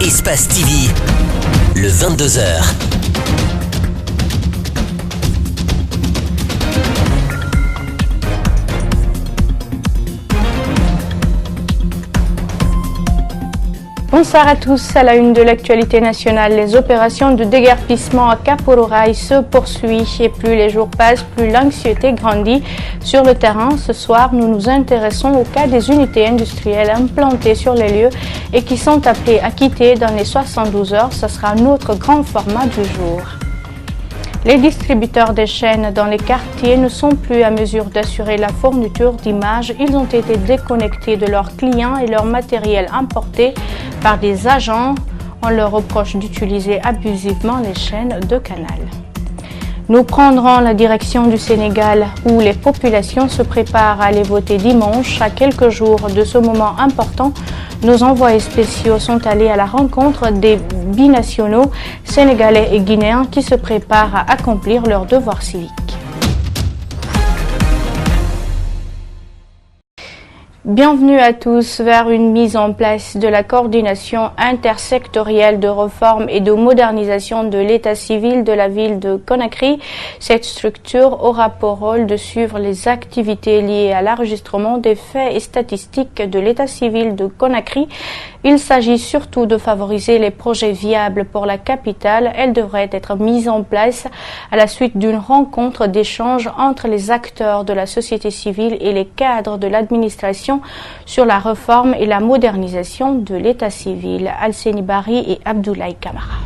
Espace TV, le 22h. Bonsoir à tous. À la une de l'actualité nationale, les opérations de déguerpissement à Kapororaï se poursuivent et plus les jours passent, plus l'anxiété grandit. Sur le terrain, ce soir, nous nous intéressons au cas des unités industrielles implantées sur les lieux et qui sont appelées à quitter dans les 72 heures. Ce sera notre grand format du jour. Les distributeurs des chaînes dans les quartiers ne sont plus à mesure d'assurer la fourniture d'images. Ils ont été déconnectés de leurs clients et leur matériel importé par des agents. On leur reproche d'utiliser abusivement les chaînes de Canal. Nous prendrons la direction du Sénégal où les populations se préparent à aller voter dimanche. À quelques jours de ce moment important, nos envoyés spéciaux sont allés à la rencontre des binationaux sénégalais et guinéens qui se préparent à accomplir leurs devoirs civiques. Bienvenue à tous vers une mise en place de la coordination intersectorielle de réforme et de modernisation de l'état civil de la ville de Conakry. Cette structure aura pour rôle de suivre les activités liées à l'enregistrement des faits et statistiques de l'état civil de Conakry. Il s'agit surtout de favoriser les projets viables pour la capitale. Elle devrait être mise en place à la suite d'une rencontre d'échange entre les acteurs de la société civile et les cadres de l'administration sur la réforme et la modernisation de l'état civil. Alseni Bari et Abdoulaye Kamara.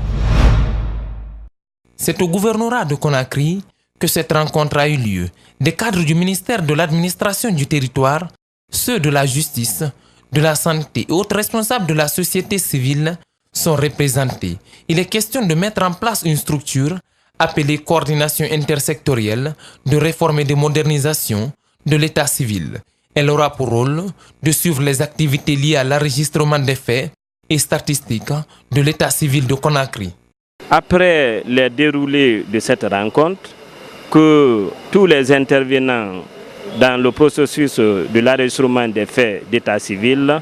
C'est au gouvernorat de Conakry que cette rencontre a eu lieu. Des cadres du ministère de l'administration du territoire, ceux de la justice, de la santé et autres responsables de la société civile sont représentés. Il est question de mettre en place une structure appelée coordination intersectorielle de réforme et de modernisation de l'état civil. Elle aura pour rôle de suivre les activités liées à l'enregistrement des faits et statistiques de l'état civil de Conakry. Après le déroulé de cette rencontre, que tous les intervenants dans le processus de l'enregistrement des faits d'état civil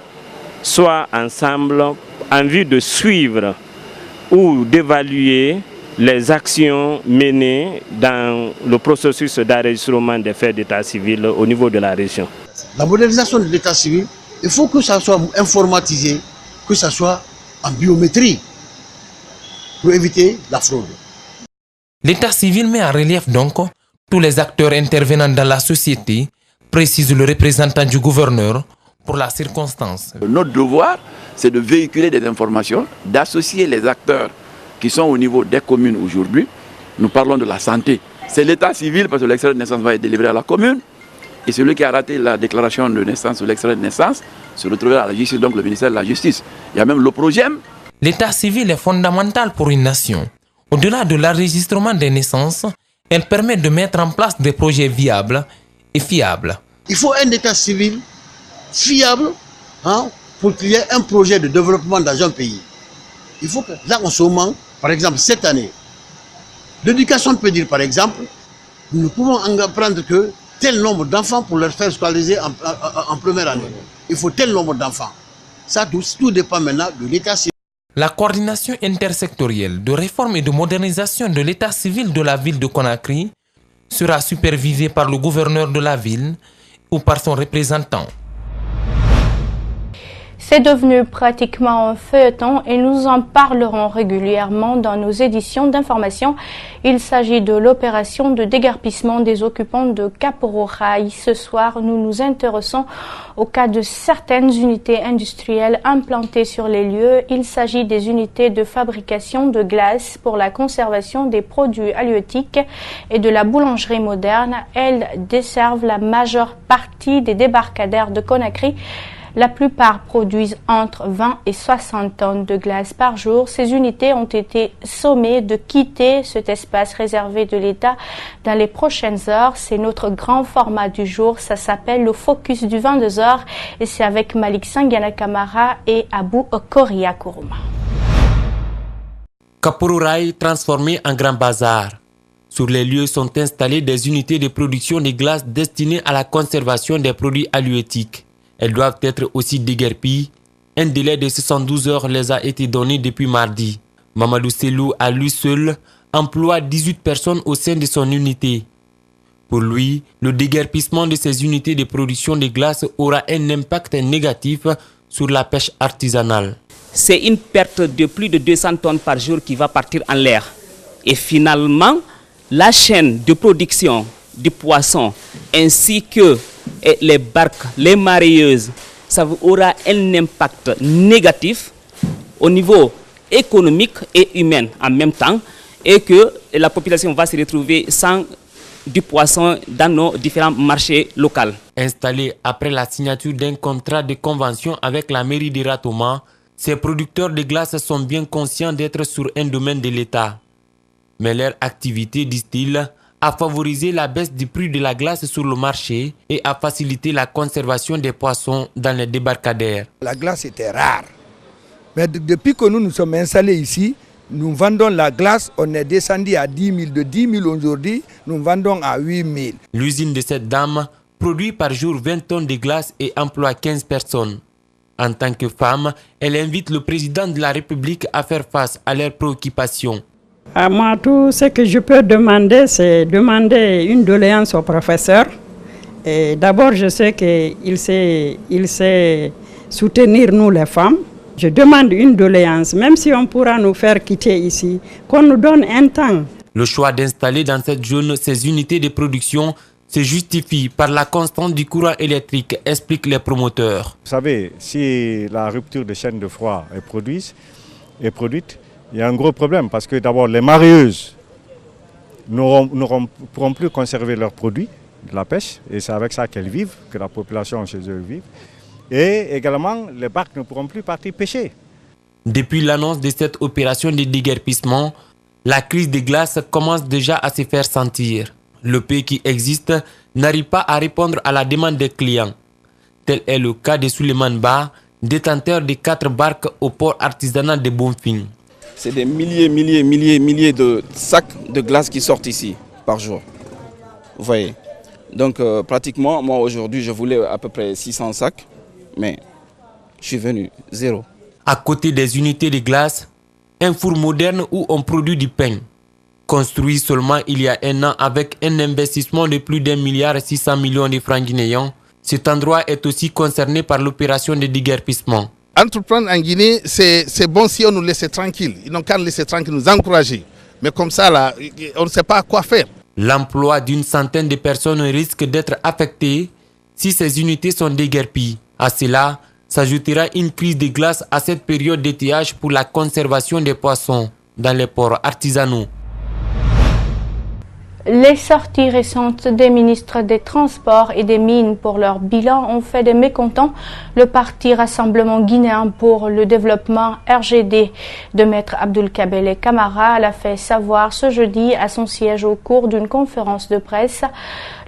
soient ensemble en vue de suivre ou d'évaluer les actions menées dans le processus d'enregistrement des faits d'état civil au niveau de la région. La modernisation de l'état civil, il faut que ça soit informatisé, que ça soit en biométrie pour éviter la fraude. L'état civil met en relief donc tous les acteurs intervenant dans la société, précise le représentant du gouverneur pour la circonstance. Notre devoir, c'est de véhiculer des informations, d'associer les acteurs qui sont au niveau des communes aujourd'hui. Nous parlons de la santé. C'est l'état civil parce que l'extrait de naissance va être délivré à la commune. Et celui qui a raté la déclaration de naissance ou l'extrait de naissance se retrouvera à la justice, donc le ministère de la Justice. Il y a même le PROGEM. L'état civil est fondamental pour une nation. Au-delà de l'enregistrement des naissances, elle permet de mettre en place des projets viables et fiables. Il faut un état civil fiable pour qu'il y ait un projet de développement dans un pays. Il faut que, là en ce moment, par exemple cette année, l'éducation peut dire par exemple, nous ne pouvons prendre que tel nombre d'enfants pour leur faire scolariser en première année. Il faut tel nombre d'enfants. Ça, tout dépend maintenant de l'état civil. La coordination intersectorielle de réforme et de modernisation de l'état civil de la ville de Conakry sera supervisée par le gouverneur de la ville ou par son représentant. C'est devenu pratiquement un feuilleton et nous en parlerons régulièrement dans nos éditions d'information. Il s'agit de l'opération de déguerpissement des occupants de Kapororaï. Ce soir, nous nous intéressons au cas de certaines unités industrielles implantées sur les lieux. Il s'agit des unités de fabrication de glace pour la conservation des produits halieutiques et de la boulangerie moderne. Elles desservent la majeure partie des débarcadères de Conakry. La plupart produisent entre 20 et 60 tonnes de glace par jour. Ces unités ont été sommées de quitter cet espace réservé de l'État dans les prochaines heures. C'est notre grand format du jour. Ça s'appelle le Focus du 22h et c'est avec Malik Sangana Kamara et Abou Okoria Kourouma. Kapororaï transformé en grand bazar. Sur les lieux sont installées des unités de production de glace destinées à la conservation des produits halieutiques. Elles doivent être aussi déguerpies Un délai de 72 heures les a été donné depuis mardi. Mamadou Selou, à lui seul, emploie 18 personnes au sein de son unité. Pour lui, le déguerpissement de ces unités de production de glace aura un impact négatif sur la pêche artisanale. C'est une perte de plus de 200 tonnes par jour qui va partir en l'air. Et finalement, la chaîne de production du poisson ainsi que les barques, les mareyeuses, ça aura un impact négatif au niveau économique et humain en même temps, et que la population va se retrouver sans du poisson dans nos différents marchés locaux. Installés après la signature d'un contrat de convention avec la mairie de Ratoma, ces producteurs de glace sont bien conscients d'être sur un domaine de l'État. Mais leur activité, disent-ils, a favorisé la baisse du prix de la glace sur le marché et a facilité la conservation des poissons dans les débarcadères. La glace était rare. Mais depuis que nous nous sommes installés ici, nous vendons la glace, on est descendu à 10 000. De 10 000 aujourd'hui, nous vendons à 8 000. L'usine de cette dame produit par jour 20 tonnes de glace et emploie 15 personnes. En tant que femme, elle invite le président de la République à faire face à leurs préoccupations. À moi, tout ce que je peux demander, c'est demander une doléance au professeur. D'abord, je sais qu'il sait soutenir nous les femmes. Je demande une doléance, même si on pourra nous faire quitter ici, qu'on nous donne un temps. Le choix d'installer dans cette zone ces unités de production se justifie par la constante du courant électrique, expliquent les promoteurs. Vous savez, si la rupture de chaîne de froid est produite, il y a un gros problème parce que d'abord les mareyeuses ne pourront plus conserver leurs produits de la pêche, et c'est avec ça qu'elles vivent, que la population chez eux vive. Et également, les barques ne pourront plus partir pêcher. Depuis l'annonce de cette opération de déguerpissement, la crise des glaces commence déjà à se faire sentir. Le pays qui existe n'arrive pas à répondre à la demande des clients. Tel est le cas de Souleymane Ba, détenteur de 4 barques au port artisanal de Bonfim. C'est des milliers de sacs de glace qui sortent ici par jour. Vous voyez. Donc pratiquement, moi aujourd'hui, je voulais à peu près 600 sacs. Mais je suis venu, 0. À côté des unités de glace, un four moderne où on produit du pain. Construit seulement il y a un an avec un investissement de plus d'1,6 milliard de francs guinéens, cet endroit est aussi concerné par l'opération de déguerpissement. Entreprendre en Guinée, c'est bon si on nous laisse tranquille. Ils n'ont qu'à nous laisser tranquille, nous encourager. Mais comme ça, là, on ne sait pas quoi faire. L'emploi d'une centaine de personnes risque d'être affecté si ces unités sont déguerpies. À cela s'ajoutera une crise de glace à cette période d'étiage pour la conservation des poissons dans les ports artisanaux. Les sorties récentes des ministres des Transports et des Mines pour leur bilan ont fait des mécontents le parti Rassemblement guinéen pour le développement RGD de Maître Abdoul-Kabele Camara l'a fait savoir ce jeudi à son siège au cours d'une conférence de presse.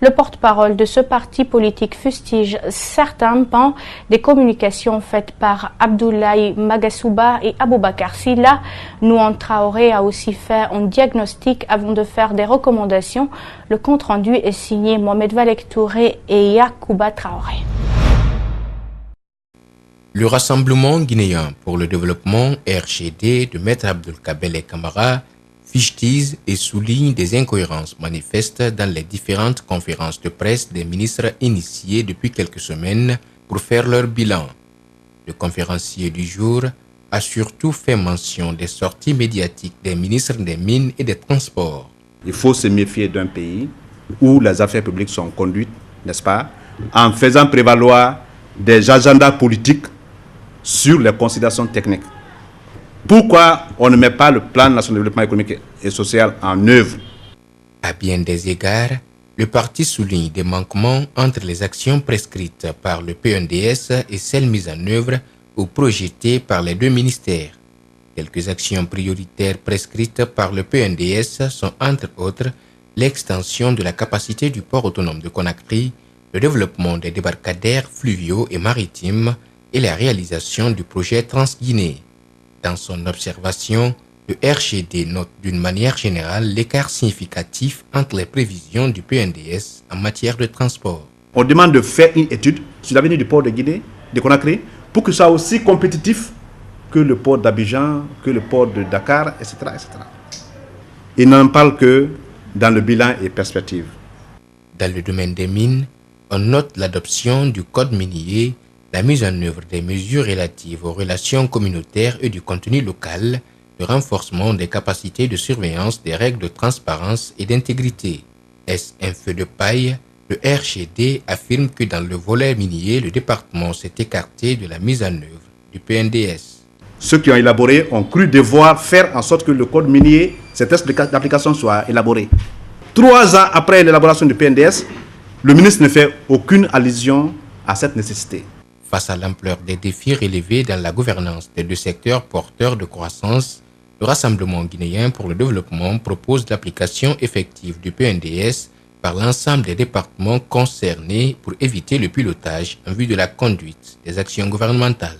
Le porte-parole de ce parti politique fustige certains pans des communications faites par Abdoulaye Magasouba et Aboubakar Silla. Nouan Traoré a aussi fait un diagnostic avant de faire des recommandations. Le compte-rendu est signé Mohamed Valek Touré et Yacouba Traoré. Le Rassemblement guinéen pour le développement RGD de Maître Abdoul-Kabele Camara fustige et souligne des incohérences manifestes dans les différentes conférences de presse des ministres initiées depuis quelques semaines pour faire leur bilan. Le conférencier du jour a surtout fait mention des sorties médiatiques des ministres des Mines et des Transports. Il faut se méfier d'un pays où les affaires publiques sont conduites, n'est-ce pas, en faisant prévaloir des agendas politiques sur les considérations techniques. Pourquoi on ne met pas le plan national de développement économique et social en œuvre? À bien des égards, le parti souligne des manquements entre les actions prescrites par le PNDS et celles mises en œuvre ou projetées par les deux ministères. Quelques actions prioritaires prescrites par le PNDS sont entre autres l'extension de la capacité du port autonome de Conakry, le développement des débarcadères fluviaux et maritimes et la réalisation du projet Transguinée. Dans son observation, le RGD note d'une manière générale l'écart significatif entre les prévisions du PNDS en matière de transport. On demande de faire une étude sur l'avenir du port de Guinée, de Conakry, pour qu'il soit aussi compétitif que le port d'Abidjan, que le port de Dakar, etc. etc. Il n'en parle que dans le bilan et perspective. Dans le domaine des mines, on note l'adoption du code minier, la mise en œuvre des mesures relatives aux relations communautaires et du contenu local, le renforcement des capacités de surveillance des règles de transparence et d'intégrité. Est-ce un feu de paille? Le RGD affirme que dans le volet minier, le département s'est écarté de la mise en œuvre du PNDS. Ceux qui ont élaboré ont cru devoir faire en sorte que le code minier, cette application soit élaborée. 3 ans après l'élaboration du PNDS, le ministre ne fait aucune allusion à cette nécessité. Face à l'ampleur des défis relevés dans la gouvernance des 2 secteurs porteurs de croissance, le Rassemblement guinéen pour le développement propose l'application effective du PNDS par l'ensemble des départements concernés pour éviter le pilotage en vue de la conduite des actions gouvernementales.